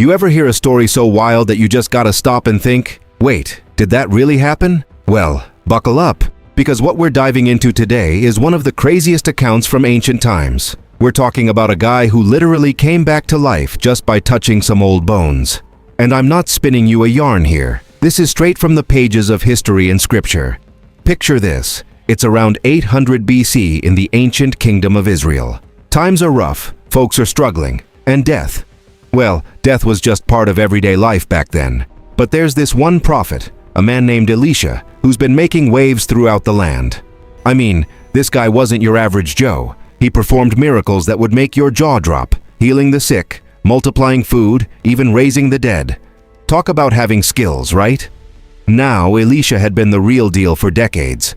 You ever hear a story so wild that you just gotta stop and think, wait, did that really happen? Well, buckle up, because what we're diving into today is one of the craziest accounts from ancient times. We're talking about a guy who literally came back to life just by touching some old bones. And I'm not spinning you a yarn here. This is straight from the pages of history and scripture. Picture this. It's around 800 BC in the ancient kingdom of Israel. Times are rough, folks are struggling, and death. Well, death was just part of everyday life back then. But there's this one prophet, a man named Elisha, who's been making waves throughout the land. I mean, this guy wasn't your average Joe. He performed miracles that would make your jaw drop, healing the sick, multiplying food, even raising the dead. Talk about having skills, right? Now, Elisha had been the real deal for decades.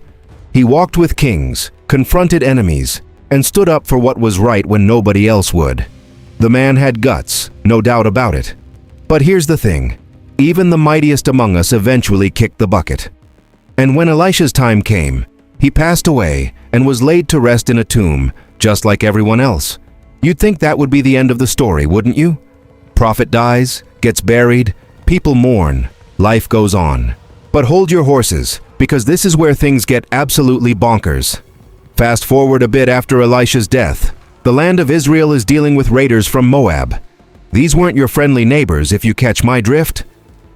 He walked with kings, confronted enemies, and stood up for what was right when nobody else would. The man had guts, no doubt about it. But here's the thing. Even the mightiest among us eventually kicked the bucket. And when Elisha's time came, he passed away and was laid to rest in a tomb, just like everyone else. You'd think that would be the end of the story, wouldn't you? Prophet dies, gets buried, people mourn, life goes on. But hold your horses, because this is where things get absolutely bonkers. Fast forward a bit after Elisha's death. The land of Israel is dealing with raiders from Moab. These weren't your friendly neighbors, if you catch my drift.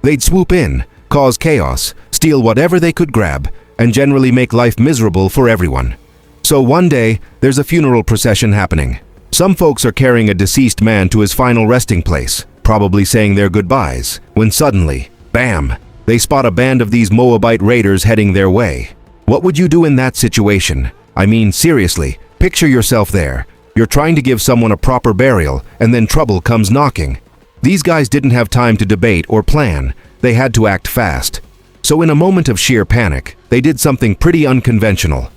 They'd swoop in, cause chaos, steal whatever they could grab, and generally make life miserable for everyone. So one day, there's a funeral procession happening. Some folks are carrying a deceased man to his final resting place, probably saying their goodbyes, when suddenly, bam, they spot a band of these Moabite raiders heading their way. What would you do in that situation? I mean, seriously, picture yourself there. You're trying to give someone a proper burial, and then trouble comes knocking. These guys didn't have time to debate or plan. They had to act fast. So in a moment of sheer panic, they did something pretty unconventional.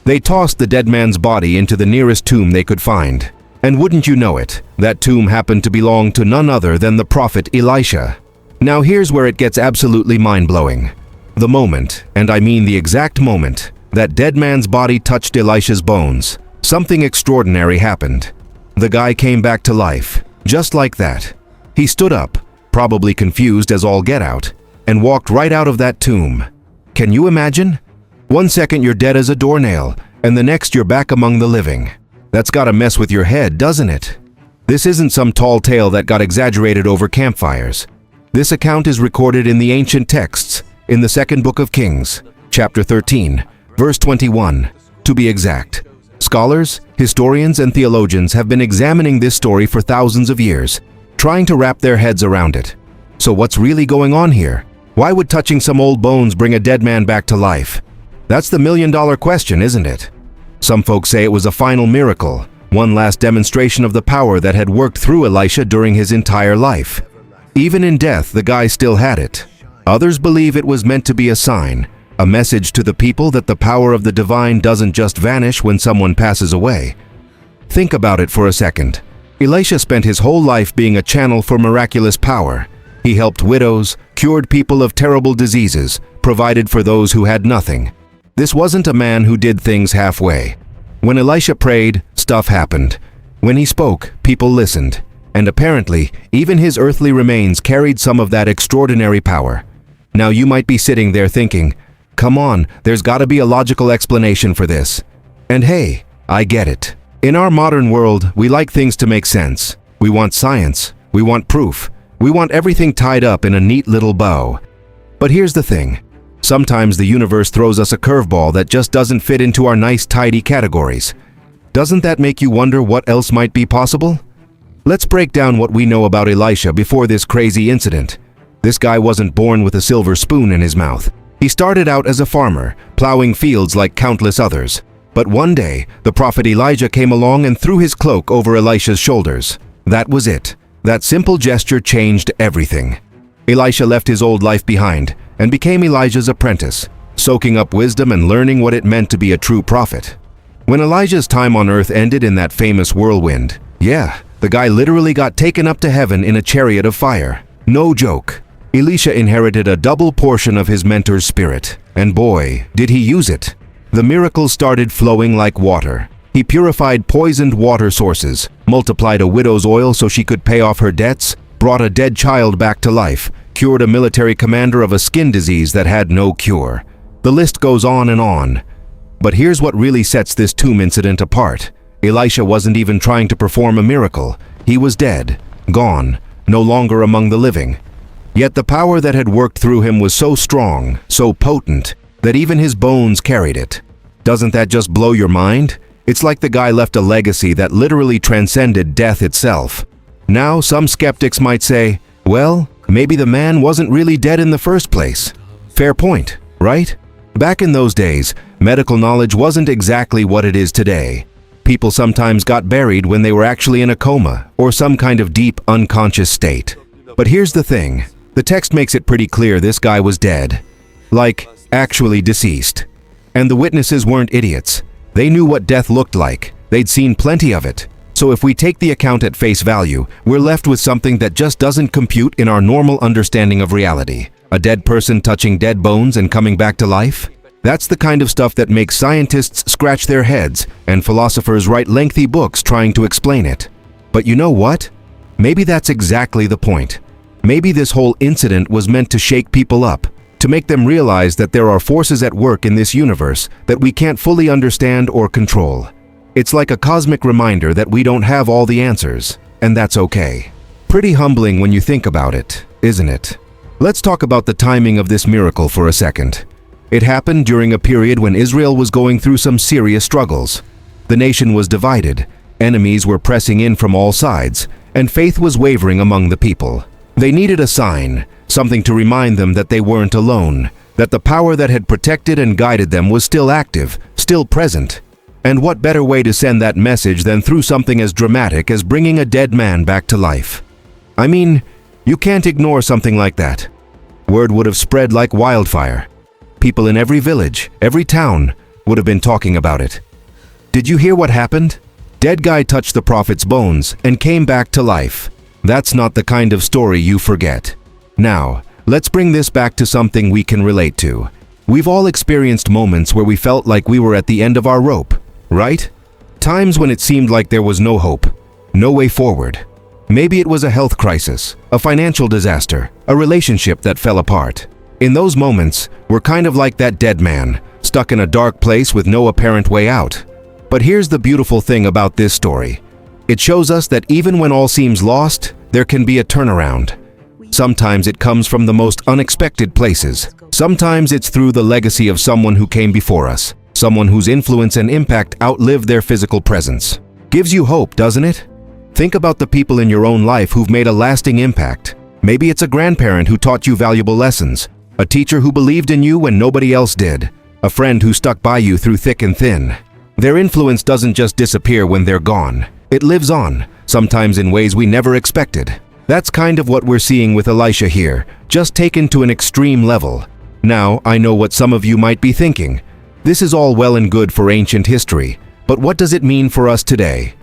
They tossed the dead man's body into the nearest tomb they could find. And wouldn't you know it, that tomb happened to belong to none other than the prophet Elisha. Now here's where it gets absolutely mind-blowing. The moment, and I mean the exact moment, that dead man's body touched Elisha's bones, something extraordinary happened. The guy came back to life, just like that. He stood up, probably confused as all get out, and walked right out of that tomb. Can you imagine? One second you're dead as a doornail, and the next you're back among the living. That's gotta mess with your head, doesn't it? This isn't some tall tale that got exaggerated over campfires. This account is recorded in the ancient texts, in the second book of Kings, chapter 13, verse 21, to be exact. Scholars, historians, and theologians have been examining this story for thousands of years, trying to wrap their heads around it. So what's really going on here? Why would touching some old bones bring a dead man back to life? That's the million-dollar question, isn't it? Some folks say it was a final miracle, one last demonstration of the power that had worked through Elisha during his entire life. Even in death, the guy still had it. Others believe it was meant to be a sign, a message to the people that the power of the divine doesn't just vanish when someone passes away. Think about it for a second. Elisha spent his whole life being a channel for miraculous power. He helped widows, cured people of terrible diseases, provided for those who had nothing. This wasn't a man who did things halfway. When Elisha prayed, stuff happened. When he spoke, people listened. And apparently, even his earthly remains carried some of that extraordinary power. Now you might be sitting there thinking, come on, there's gotta be a logical explanation for this. And hey, I get it. In our modern world, we like things to make sense. We want science. We want proof. We want everything tied up in a neat little bow. But here's the thing. Sometimes the universe throws us a curveball that just doesn't fit into our nice, tidy categories. Doesn't that make you wonder what else might be possible? Let's break down what we know about Elisha before this crazy incident. This guy wasn't born with a silver spoon in his mouth. He started out as a farmer, plowing fields like countless others. But one day, the prophet Elijah came along and threw his cloak over Elisha's shoulders. That was it. That simple gesture changed everything. Elisha left his old life behind and became Elijah's apprentice, soaking up wisdom and learning what it meant to be a true prophet. When Elijah's time on earth ended in that famous whirlwind, the guy literally got taken up to heaven in a chariot of fire. No joke. Elisha inherited a double portion of his mentor's spirit, and boy, did he use it. The miracles started flowing like water. He purified poisoned water sources, multiplied a widow's oil so she could pay off her debts, brought a dead child back to life, cured a military commander of a skin disease that had no cure. The list goes on and on. But here's what really sets this tomb incident apart. Elisha wasn't even trying to perform a miracle. He was dead, gone, no longer among the living. Yet the power that had worked through him was so strong, so potent, that even his bones carried it. Doesn't that just blow your mind? It's like the guy left a legacy that literally transcended death itself. Now, some skeptics might say, well, maybe the man wasn't really dead in the first place. Fair point, right? Back in those days, medical knowledge wasn't exactly what it is today. People sometimes got buried when they were actually in a coma or some kind of deep unconscious state. But here's the thing. The text makes it pretty clear this guy was dead. Like, actually deceased. And the witnesses weren't idiots. They knew what death looked like. They'd seen plenty of it. So if we take the account at face value, we're left with something that just doesn't compute in our normal understanding of reality. A dead person touching dead bones and coming back to life? That's the kind of stuff that makes scientists scratch their heads and philosophers write lengthy books trying to explain it. But you know what? Maybe that's exactly the point. Maybe this whole incident was meant to shake people up, to make them realize that there are forces at work in this universe that we can't fully understand or control. It's like a cosmic reminder that we don't have all the answers, and that's okay. Pretty humbling when you think about it, isn't it? Let's talk about the timing of this miracle for a second. It happened during a period when Israel was going through some serious struggles. The nation was divided, enemies were pressing in from all sides, and faith was wavering among the people. They needed a sign, something to remind them that they weren't alone, that the power that had protected and guided them was still active, still present. And what better way to send that message than through something as dramatic as bringing a dead man back to life? I mean, you can't ignore something like that. Word would have spread like wildfire. People in every village, every town, would have been talking about it. Did you hear what happened? Dead guy touched the prophet's bones and came back to life. That's not the kind of story you forget. Now, let's bring this back to something we can relate to. We've all experienced moments where we felt like we were at the end of our rope, right? Times when it seemed like there was no hope, no way forward. Maybe it was a health crisis, a financial disaster, a relationship that fell apart. In those moments, we're kind of like that dead man, stuck in a dark place with no apparent way out. But here's the beautiful thing about this story. It shows us that even when all seems lost, there can be a turnaround. Sometimes it comes from the most unexpected places. Sometimes it's through the legacy of someone who came before us, someone whose influence and impact outlived their physical presence. Gives you hope, doesn't it? Think about the people in your own life who've made a lasting impact. Maybe it's a grandparent who taught you valuable lessons, a teacher who believed in you when nobody else did, a friend who stuck by you through thick and thin. Their influence doesn't just disappear when they're gone. It lives on, sometimes in ways we never expected. That's kind of what we're seeing with Elisha here, just taken to an extreme level. Now, I know what some of you might be thinking. This is all well and good for ancient history, but what does it mean for us today?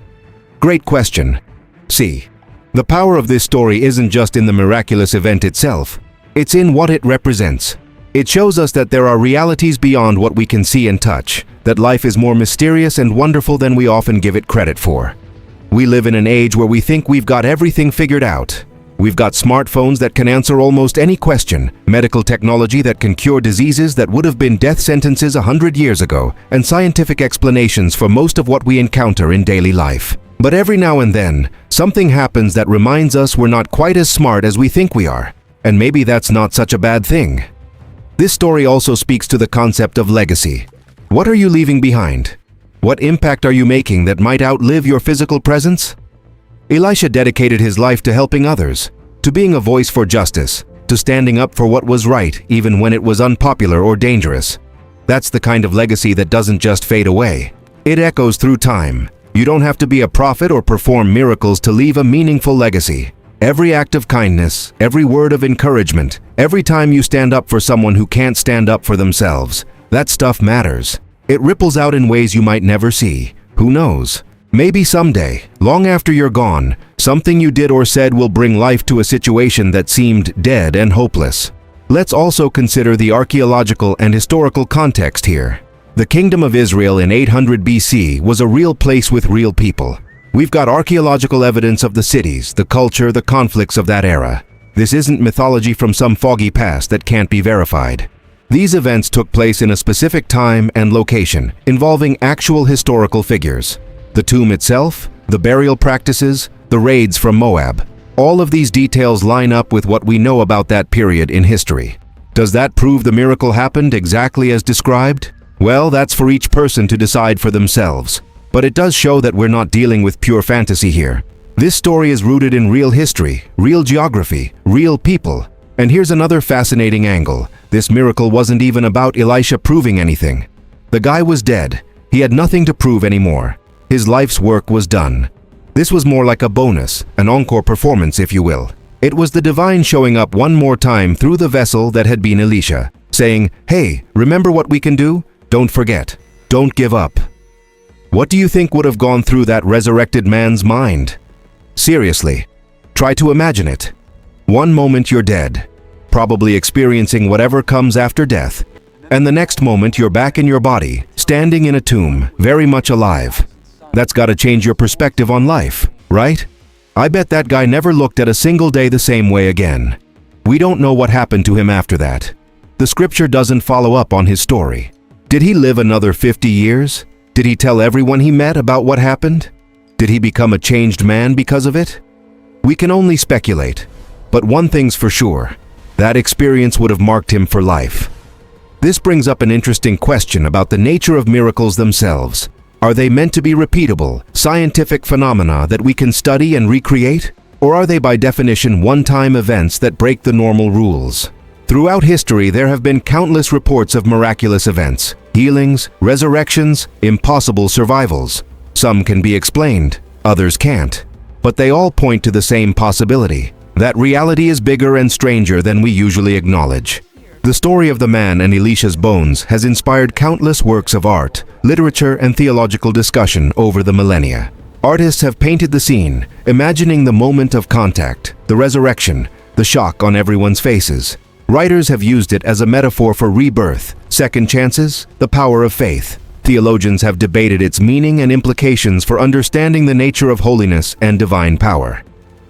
Great question. See, the power of this story isn't just in the miraculous event itself. It's in what it represents. It shows us that there are realities beyond what we can see and touch, that life is more mysterious and wonderful than we often give it credit for. We live in an age where we think we've got everything figured out. We've got smartphones that can answer almost any question, medical technology that can cure diseases that would have been death sentences 100 years ago, and scientific explanations for most of what we encounter in daily life. But every now and then, something happens that reminds us we're not quite as smart as we think we are. And maybe that's not such a bad thing. This story also speaks to the concept of legacy. What are you leaving behind? What impact are you making that might outlive your physical presence? Elisha dedicated his life to helping others, to being a voice for justice, to standing up for what was right even when it was unpopular or dangerous. That's the kind of legacy that doesn't just fade away. It echoes through time. You don't have to be a prophet or perform miracles to leave a meaningful legacy. Every act of kindness, every word of encouragement, every time you stand up for someone who can't stand up for themselves, that stuff matters. It ripples out in ways you might never see. Who knows? Maybe someday, long after you're gone, something you did or said will bring life to a situation that seemed dead and hopeless. Let's also consider the archaeological and historical context here. The Kingdom of Israel in 800 BC was a real place with real people. We've got archaeological evidence of the cities, the culture, the conflicts of that era. This isn't mythology from some foggy past that can't be verified. These events took place in a specific time and location, involving actual historical figures. The tomb itself, the burial practices, the raids from Moab. All of these details line up with what we know about that period in history. Does that prove the miracle happened exactly as described? Well, that's for each person to decide for themselves. But it does show that we're not dealing with pure fantasy here. This story is rooted in real history, real geography, real people. And here's another fascinating angle. This miracle wasn't even about Elisha proving anything. The guy was dead. He had nothing to prove anymore. His life's work was done. This was more like a bonus, an encore performance, if you will. It was the divine showing up one more time through the vessel that had been Elisha, saying, "Hey, remember what we can do? Don't forget. Don't give up." What do you think would have gone through that resurrected man's mind? Seriously, try to imagine it. One moment you're dead, probably experiencing whatever comes after death, and the next moment you're back in your body, standing in a tomb, very much alive. That's got to change your perspective on life, right? I bet that guy never looked at a single day the same way again. We don't know what happened to him after that. The scripture doesn't follow up on his story. Did he live another 50 years? Did he tell everyone he met about what happened? Did he become a changed man because of it? We can only speculate. But one thing's for sure, that experience would have marked him for life. This brings up an interesting question about the nature of miracles themselves. Are they meant to be repeatable, scientific phenomena that we can study and recreate? Or are they by definition one-time events that break the normal rules? Throughout history, there have been countless reports of miraculous events, healings, resurrections, impossible survivals. Some can be explained, others can't. But they all point to the same possibility, that reality is bigger and stranger than we usually acknowledge. The story of the man and Elisha's bones has inspired countless works of art, literature, and theological discussion over the millennia. Artists have painted the scene, imagining the moment of contact, the resurrection, the shock on everyone's faces. Writers have used it as a metaphor for rebirth, second chances, the power of faith. Theologians have debated its meaning and implications for understanding the nature of holiness and divine power.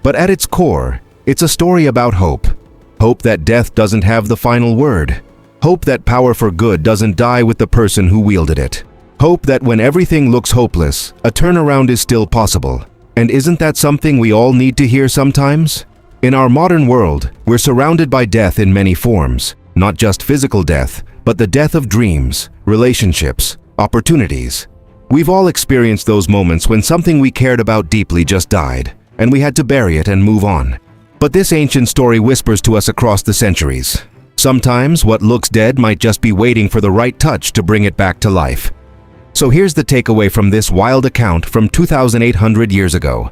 But at its core, it's a story about hope. Hope that death doesn't have the final word. Hope that power for good doesn't die with the person who wielded it. Hope that when everything looks hopeless, a turnaround is still possible. And isn't that something we all need to hear sometimes? In our modern world, we're surrounded by death in many forms. Not just physical death, but the death of dreams, relationships, opportunities. We've all experienced those moments when something we cared about deeply just died, and we had to bury it and move on. But this ancient story whispers to us across the centuries. Sometimes what looks dead might just be waiting for the right touch to bring it back to life. So here's the takeaway from this wild account from 2,800 years ago.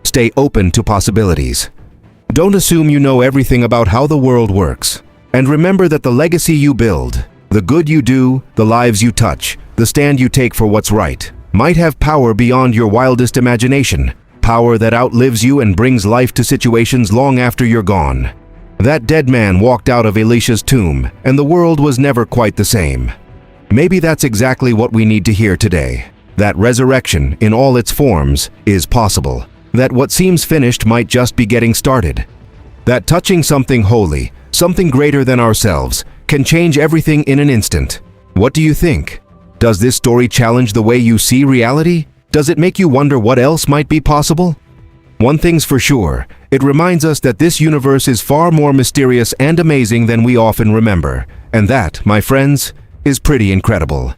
Stay open to possibilities. Don't assume you know everything about how the world works. And remember that the legacy you build, the good you do, the lives you touch, the stand you take for what's right, might have power beyond your wildest imagination. Power that outlives you and brings life to situations long after you're gone. That dead man walked out of Elisha's tomb, and the world was never quite the same. Maybe that's exactly what we need to hear today. That resurrection, in all its forms, is possible. That what seems finished might just be getting started. That touching something holy, something greater than ourselves, can change everything in an instant. What do you think? Does this story challenge the way you see reality? Does it make you wonder what else might be possible? One thing's for sure, it reminds us that this universe is far more mysterious and amazing than we often remember. And that, my friends, is pretty incredible.